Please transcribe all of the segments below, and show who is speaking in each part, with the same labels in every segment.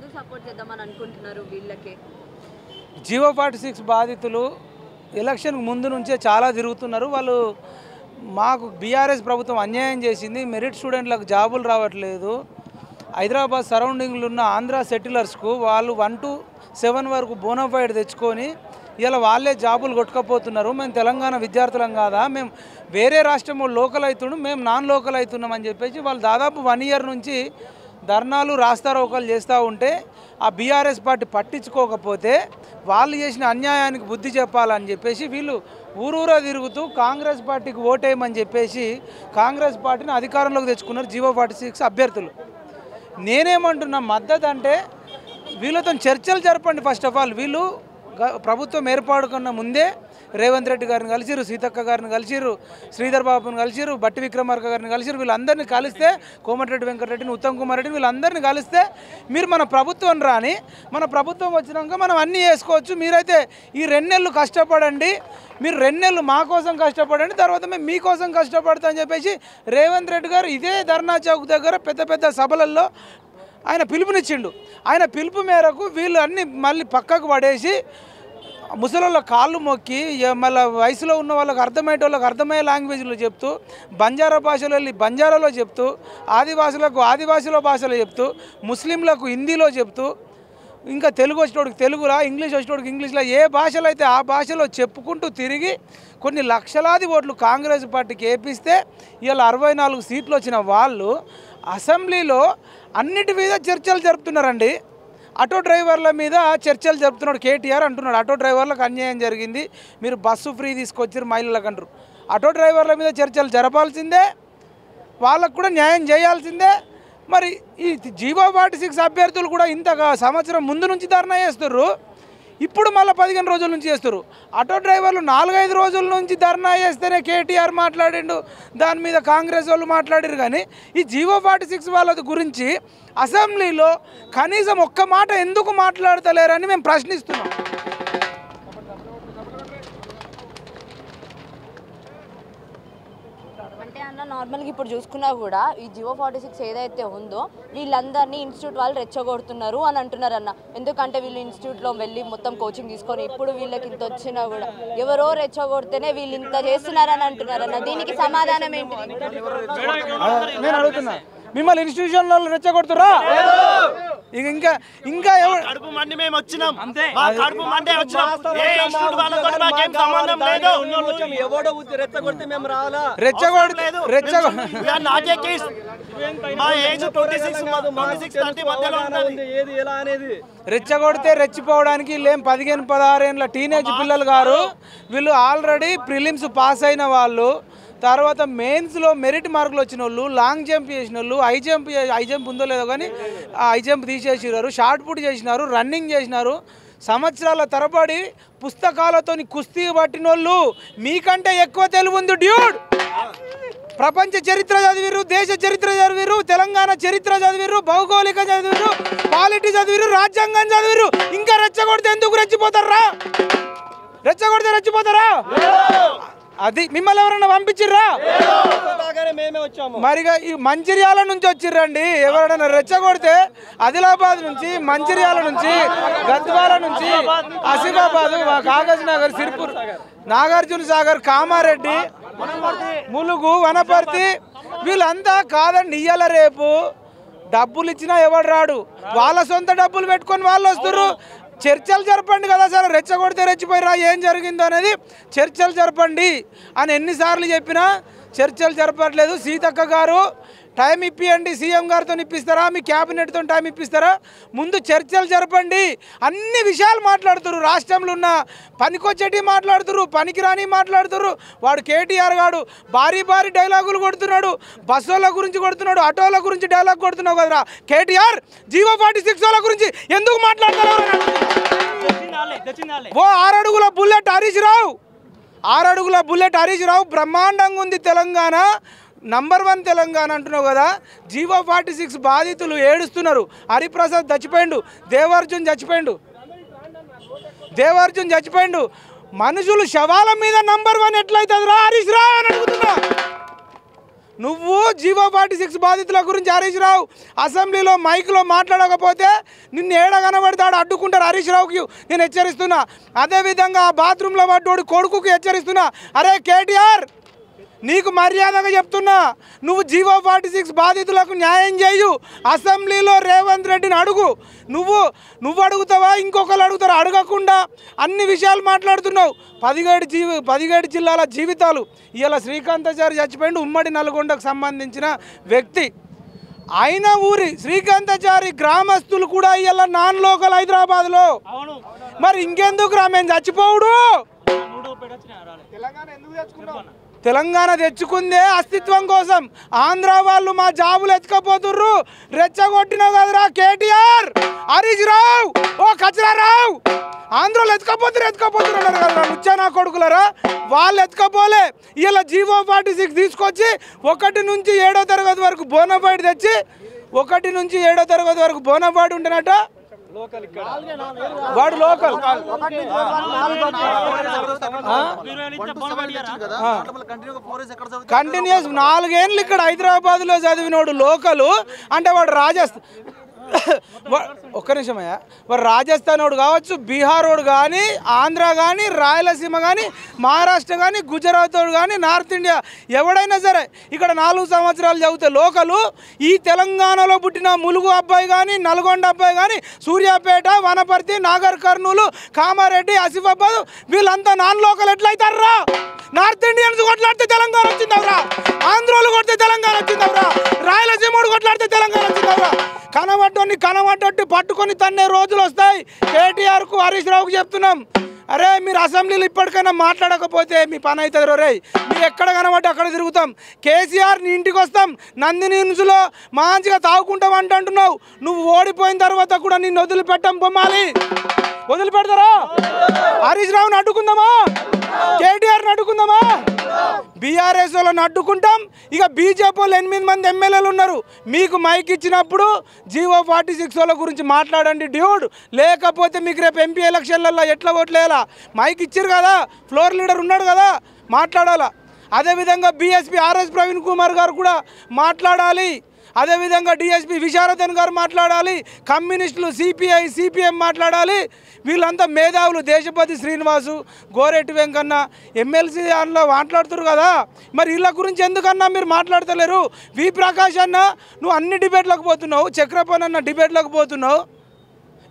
Speaker 1: ఎందుకు సపోర్ట్ చేద్దామని అనుకుంటున్నారు వీళ్ళకి?
Speaker 2: జీవో 46 బాధితులు ఎలక్షన్ ముందు నుంచే చాలా తిరుగుతున్నారు. వాళ్ళు మాకు బీఆర్ఎస్ ప్రభుత్వం అన్యాయం చేసింది, మెరిట్ స్టూడెంట్లకు జాబులు రావట్లేదు, హైదరాబాద్ సరౌండింగ్లో ఉన్న ఆంధ్ర సెటిలర్స్కు వాళ్ళు 1 to 7 వరకు బోనఫైడ్ తెచ్చుకొని ఇలా వాళ్ళే జాబులు కొట్టుకపోతున్నారు. మేము తెలంగాణ విద్యార్థులం కాదా, మేము వేరే రాష్ట్రం లోకల్ అవుతున్నాం, మేము నాన్ లోకల్ అవుతున్నాం అని చెప్పేసి వాళ్ళు దాదాపు 1 year నుంచి ధర్నాలు రాస్తారోకలు చేస్తూ ఉంటే ఆ బీఆర్ఎస్ పార్టీ పట్టించుకోకపోతే వాళ్ళు చేసిన అన్యాయానికి బుద్ధి చెప్పాలని చెప్పేసి వీళ్ళు ఊరూరా తిరుగుతూ కాంగ్రెస్ పార్టీకి ఓటేయమని చెప్పేసి కాంగ్రెస్ పార్టీని అధికారంలోకి తెచ్చుకున్నారు జీవో 46 అభ్యర్థులు. నేనేమంటున్నా మద్దతు అంటే వీళ్ళతో చర్చలు జరపండి. ఫస్ట్ ఆఫ్ ఆల్ వీళ్ళు ప్రభుత్వం ఏర్పాటు కన్నా ముందే రేవంత్ రెడ్డి గారిని కలిసిరు, సీతక్క గారిని కలిసిరు, శ్రీధర్ బాబుని కలిసిరు, బట్టి విక్రమార్క గారిని కలిసిరు. వీళ్ళందరినీ కలిస్తే కోమటిరెడ్డి వెంకటరెడ్డిని, ఉత్తమ్ కుమార్ రెడ్డిని వీళ్ళందరినీ కలిస్తే మీరు మన ప్రభుత్వం రాని, మన ప్రభుత్వం వచ్చినాక మనం అన్నీ చేసుకోవచ్చు, మీరైతే ఈ 2 నెలలు కష్టపడండి, మీరు 2 నెలలు మా కోసం కష్టపడండి, తర్వాత మేము మీకోసం కష్టపడతామని చెప్పేసి రేవంత్ రెడ్డి గారు ఇదే ధర్నా చౌక్ దగ్గర పెద్ద పెద్ద సభలలో ఆయన పిలుపునిచ్చిండు. ఆయన పిలుపు మేరకు వీళ్ళు అన్నీ మళ్ళీ పక్కకు పడేసి ముసలోళ్ళ కాళ్ళు మొక్కి మళ్ళీ వయసులో ఉన్న వాళ్ళకి అర్థమయ్యే వాళ్ళకి అర్థమయ్యే లాంగ్వేజ్లో చెప్తూ, బంజారా భాషలో వెళ్ళి బంజారాలో చెప్తూ, ఆదివాసులకు ఆదివాసుల భాషలో చెప్తూ, ముస్లింలకు హిందీలో చెప్తూ, ఇంకా తెలుగు వచ్చేటోడికి తెలుగులా, ఇంగ్లీష్ వచ్చేటోడికి ఇంగ్లీష్లో, ఏ భాషలో అయితే ఆ భాషలో చెప్పుకుంటూ తిరిగి కొన్ని లక్షలాది ఓట్లు కాంగ్రెస్ పార్టీకి వేపిస్తే ఇలా 64 సీట్లు వచ్చిన వాళ్ళు అసెంబ్లీలో అన్నిటి మీద చర్చలు జరుపుతున్నారండి. ఆటో డ్రైవర్ల మీద చర్చలు జరుపుతున్నాడు కేటీఆర్. అంటున్నాడు ఆటో డ్రైవర్లకు అన్యాయం జరిగింది, మీరు బస్సు ఫ్రీ తీసుకొచ్చారు మహిళలకు అంటారు. ఆటో డ్రైవర్ల మీద చర్చలు జరపాల్సిందే, వాళ్ళకు కూడా న్యాయం చేయాల్సిందే. మరి ఈ జీవో 46 అభ్యర్థులు కూడా ఇంతగా సంవత్సరం ముందు నుంచి ధర్నా చేస్తున్నారు, ఇప్పుడు మళ్ళీ 15 రోజుల నుంచి చేస్తారు. ఆటో డ్రైవర్లు 4-5 రోజుల నుంచి ధర్నా చేస్తేనే కేటీఆర్ మాట్లాడిండు, దాని మీద కాంగ్రెస్ వాళ్ళు మాట్లాడారు. కానీ ఈ జీవో 46 వాళ్ళ గురించి అసెంబ్లీలో కనీసం ఒక్క మాట ఎందుకు మాట్లాడతలేరని మేము ప్రశ్నిస్తున్నాం.
Speaker 1: అంటే అన్న నార్మల్గా ఇప్పుడు చూసుకున్నా కూడా ఈ జీవో 46 ఏదైతే ఉందో వీళ్ళందరినీ ఇన్స్టిట్యూట్ వాళ్ళు రెచ్చగొడుతున్నారు అని అంటున్నారు అన్న. ఎందుకంటే వీళ్ళు ఇన్స్టిట్యూట్లో వెళ్ళి మొత్తం కోచింగ్ తీసుకొని ఇప్పుడు వీళ్ళకి ఇంత వచ్చినా కూడా ఎవరో రెచ్చగొడితేనే వీళ్ళు ఇంత చేస్తున్నారని అంటున్నారు అన్న. దీనికి సమాధానం ఏంటి?
Speaker 2: నేను అడుగుతున్నా, మిమ్మల్ని ఇన్స్టిట్యూషన్లో రెచ్చగొడుతురా? ఇంకా ఇంకా
Speaker 3: కడుపు మండి మేము వచ్చినాం, మా కడుపు మండే వచ్చినాం, ఏ ఇన్స్టిట్యూట్ వాళ్ళతో మాకేం సంబంధం లేదు.
Speaker 4: ఎవడో రెచ్చగొడితే మేము రావాలా?
Speaker 3: నాకే కేస్, మా ఏజ్ 26 మధ్యలో ఉన్నది.
Speaker 4: ఏది ఎలా అనేది
Speaker 2: రెచ్చగొడితే రెచ్చిపోవడానికి వీళ్ళేం 15-16 ఏళ్ళ టీనేజ్ పిల్లలు గారు. వీళ్ళు ఆల్రెడీ ప్రిలిమ్స్ పాస్ అయిన వాళ్ళు, తర్వాత మెయిన్స్లో మెరిట్ మార్కులు వచ్చిన వాళ్ళు, లాంగ్ జంప్ చేసిన వాళ్ళు, హై జంప్ ఉందో లేదో కానీ హై జంప్ తీసేసినారు, షార్ట్ పుట్ చేసినారు, రన్నింగ్ చేసినారు. సంవత్సరాల తరబడి పుస్తకాలతో కుస్తీ పట్టిన వాళ్ళు మీకంటే ఎక్కువ తెలివి ఉంది డ్యూడ్. ప్రపంచ చరిత్ర చదివిరు, దేశ చరిత్ర చదివిరు, తెలంగాణ చరిత్ర చదివిరు, భౌగోళిక చదివిరు, పాలిటీ చదివిరు, రాజ్యాంగం చదివిరు. ఇంకా రెచ్చగొడితే ఎందుకు రెచ్చిపోతారా? రెచ్చగొడితే రెచ్చిపోతారా? అది మిమ్మల్ని ఎవరన్నా పంపించిర్రా? మరిగా ఈ మంచిర్యాల నుంచి వచ్చిర్రండి. ఎవరైనా రెచ్చగొడితే ఆదిలాబాద్ నుంచి, మంచిర్యాల నుంచి, గద్వాల నుంచి, ఆసిఫాబాద్, కాగజ్ నగర్, సిర్పూర్, నాగార్జున సాగర్, కామారెడ్డి, ములుగు, వనపర్తి వీళ్ళంతా కాదండి. ఇయ్యాల రేపు డబ్బులు ఇచ్చినా ఎవడు రాడు, వాళ్ళ సొంత డబ్బులు పెట్టుకొని వాళ్ళు వస్తుర్రు. చర్చలు జరపండి కదా సార్, రెచ్చగొడితే రెచ్చిపోయిరా ఏం జరిగిందో అనేది చర్చలు జరపండి అని ఎన్నిసార్లు చెప్పినా చర్చలు జరపట్లేదు. సీతక్క గారు టైం ఇప్పియండి, సీఎం గారితో ఇప్పిస్తారా, మీ క్యాబినెట్తో టైం ఇప్పిస్తారా? ముందు చర్చలు జరపండి. అన్ని విషయాలు మాట్లాడుతున్నారు, రాష్ట్రంలో ఉన్న పనికొచ్చేటి మాట్లాడుతున్నారు, పనికిరాని మాట్లాడుతున్నారు. వాడు కేటీఆర్ గారు భారీ భారీ డైలాగులు కొడుతున్నాడు, బస్సుల గురించి కొడుతున్నాడు, ఆటోల గురించి డైలాగ్ కొడుతున్నావు కదరా కేటీఆర్. జీవో 46 వాళ్ళ గురించి ఎందుకు మాట్లాడుతున్నారు? ఓ 6 అడుగుల బుల్లెట్ హరీష్ రావు, 6 అడుగుల బుల్లెట్ హరీష్ రావు బ్రహ్మాండంగా ఉంది తెలంగాణ, నంబర్ 1 తెలంగాణ అంటున్నావు కదా. జీవో 46 బాధితులు ఏడుస్తున్నారు. హరిప్రసాద్ చచ్చిపోయిండు, దేవార్జున్ చచ్చిపోయిండు. మనుషులు శవాల మీద నంబర్ 1 ఎట్లయితుంది రా హరీష్ రావు అని అడుగుతున్నా. నువ్వు జీవో 46 బాధితుల గురించి హరీష్ రావు అసెంబ్లీలో మైక్లో మాట్లాడకపోతే నిన్ను ఏడ కనబడతాడు అడ్డుకుంటారు హరీష్ రావుకి నేను హెచ్చరిస్తున్నా. అదేవిధంగా ఆ బాత్రూంలో పడ్డోడు కొడుకుకి హెచ్చరిస్తున్నా, అరే కేటీఆర్ నీకు మర్యాదగా చెప్తున్నా, నువ్వు జీవో 46 బాధితులకు న్యాయం చేయు. అసెంబ్లీలో రేవంత్ రెడ్డిని అడుగు. నువ్వు అడుగుతావా, ఇంకొకరు అడుగుతారు? అడగకుండా అన్ని విషయాలు మాట్లాడుతున్నావు. 17 జిల్లాల జీవితాలు. ఇవాళ శ్రీకాంతాచారి చచ్చిపోయిండు, ఉమ్మడి నల్గొండకు సంబంధించిన వ్యక్తి. అయిన ఊరి శ్రీకాంతాచారి గ్రామస్తులు కూడా ఇవాళ నాన్ లోకల్ హైదరాబాద్లో. మరి ఇంకెందుకు రా మేము చచ్చిపోవుడు? తెలంగాణ తెచ్చుకుందే అస్తిత్వం కోసం. ఆంధ్ర వాళ్ళు మా జాబులు ఎత్తుకపోతుర్రు, రెచ్చగొట్టినావు కదరా కేటీఆర్, హరీష్ రావు, ఓ కచరారావు. ఆంధ్రలో ఎత్తుకపోతురు అన్నారు కదా ముచ్చానా కొడుకులరా, వాళ్ళు ఎత్తుకపోలే. ఇలా జీవో 46 తీసుకొచ్చి 1 నుంచి 7వ తరగతి వరకు బోనఫైడ్ తెచ్చి 1 నుంచి 7వ తరగతి వరకు బోనఫైడ్ ఉంటేనట వాడు లోకల్. కంటిన్యూస్ 4 ఏళ్ళు ఇక్కడ హైదరాబాద్లో చదివినోడు లోకలు అంటే వాడు ఒక్క నిమిషమయ్యా, వాడు రాజస్థాన్ వాడు కావచ్చు, బీహార్ వాడు కానీ, ఆంధ్ర కానీ, రాయలసీమ కానీ, మహారాష్ట్ర కానీ, గుజరాత్ వాడు కానీ, నార్త్ ఇండియా ఎవడైనా సరే ఇక్కడ 4 సంవత్సరాలు చదివితే లోకలు. ఈ తెలంగాణలో పుట్టిన ములుగు అబ్బాయి కానీ, నల్గొండ అబ్బాయి కానీ, సూర్యాపేట, వనపర్తి, నాగర్ కర్నూలు, కామారెడ్డి, ఆసిఫాబాద్ వీళ్ళంతా నాన్ లోకల్ ఎట్లయితారా? నార్త్ ఇండియన్స్ కొట్లాడితే తెలంగాణ వచ్చిందవరా, ఆంధ్రోలు కొడితే తెలంగాణ వచ్చిందవరా, రాయలసీమడు కొట్లాడితే తెలంగాణ వచ్చిందవరా. కనబడ్డొట్టి పట్టుకొని తన్నే రోజులు వస్తాయి. కేటీఆర్కు హరీష్ రావుకు చెప్తున్నాం, అరే మీరు అసెంబ్లీలో ఇప్పటికైనా మాట్లాడకపోతే మీ పని అవుతుంది రే. మీరు ఎక్కడ కనబట్టి అక్కడ తిరుగుతాం. కేసీఆర్ నీ ఇంటికి వస్తాం, నందిని న్యూస్లో మంచిగా తాగుకుంటాం అంటున్నావు. నువ్వు ఓడిపోయిన తర్వాత కూడా నిన్ను వదిలిపెట్టం బొమ్మాలి. వదిలిపెడతారా? హరీష్ రావుని అడ్డుకుందామా? కేటీఆర్ని అడ్డుకుందామా? బీఆర్ఎస్ వాళ్ళని అడ్డుకుంటాం. ఇక బీజేపీ వాళ్ళు 8 మంది ఎమ్మెల్యేలు ఉన్నారు. మీకు మైక్ ఇచ్చినప్పుడు జీవో 46 వాళ్ళ గురించి మాట్లాడండి డ్యూడ్, లేకపోతే మీకు రేపు ఎంపీ ఎలక్షన్లలో ఎట్లా ఓట్లేయాలా? మైక్ ఇచ్చారు కదా, ఫ్లోర్ లీడర్ ఉన్నాడు కదా, మాట్లాడాలా. అదేవిధంగా బీఎస్పీ ఆర్ఎస్ ప్రవీణ్ కుమార్ గారు కూడా మాట్లాడాలి. అదేవిధంగా డిఎస్పీ విశారదన్ గారు మాట్లాడాలి. కమ్యూనిస్టులు సిపిఐ సిపిఎం మాట్లాడాలి. వీళ్ళంతా మేధావులు. దేశపతి శ్రీనివాసు, గోరెట్టి వెంకన్న ఎమ్మెల్సీ దానిలో మాట్లాడుతున్నారు కదా, మరి వీళ్ళ గురించి ఎందుకన్నా మీరు మాట్లాడతలేరు? వి ప్రకాష్ అన్న నువ్వు అన్ని డిబేట్లకు పోతున్నావు, చక్రపాణి అన్న డిబేట్లకు పోతున్నావు.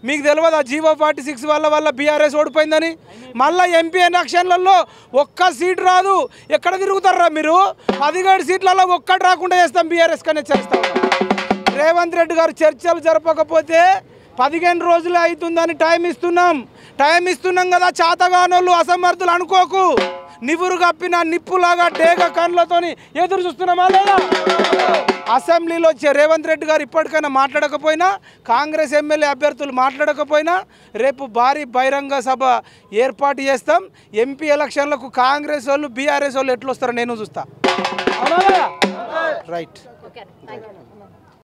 Speaker 2: మీకు తెలియదు ఆ జీవో 46 వల్ల బీఆర్ఎస్ ఓడిపోయిందని? మళ్ళీ ఎంపీ ఎలక్షన్లలో 1 సీటు రాదు. ఎక్కడ తిరుగుతారా మీరు? 17 సీట్లలో 1 రాకుండా చేస్తాం, బీఆర్ఎస్ కనే చేస్తాం. రేవంత్ రెడ్డి గారు చర్చలు జరపకపోతే 15 రోజులే అవుతుందని టైం ఇస్తున్నాం కదా. చాతగానోళ్ళు అసమర్థులు అనుకోకు. నివురు కప్పిన నిప్పులాగా డేగ కళ్ళతోని ఎదురు చూస్తున్నామా లేదా? అసెంబ్లీలో రేవంత్ రెడ్డి గారు ఇప్పటికైనా మాట్లాడకపోయినా, కాంగ్రెస్ ఎమ్మెల్యే అభ్యర్థులు మాట్లాడకపోయినా రేపు భారీ బహిరంగ సభ ఏర్పాటు చేస్తాం. ఎంపీ ఎలక్షన్లకు కాంగ్రెస్ వాళ్ళు బీఆర్ఎస్ వాళ్ళు ఎట్లా వస్తారో నేను చూస్తా. రైట్.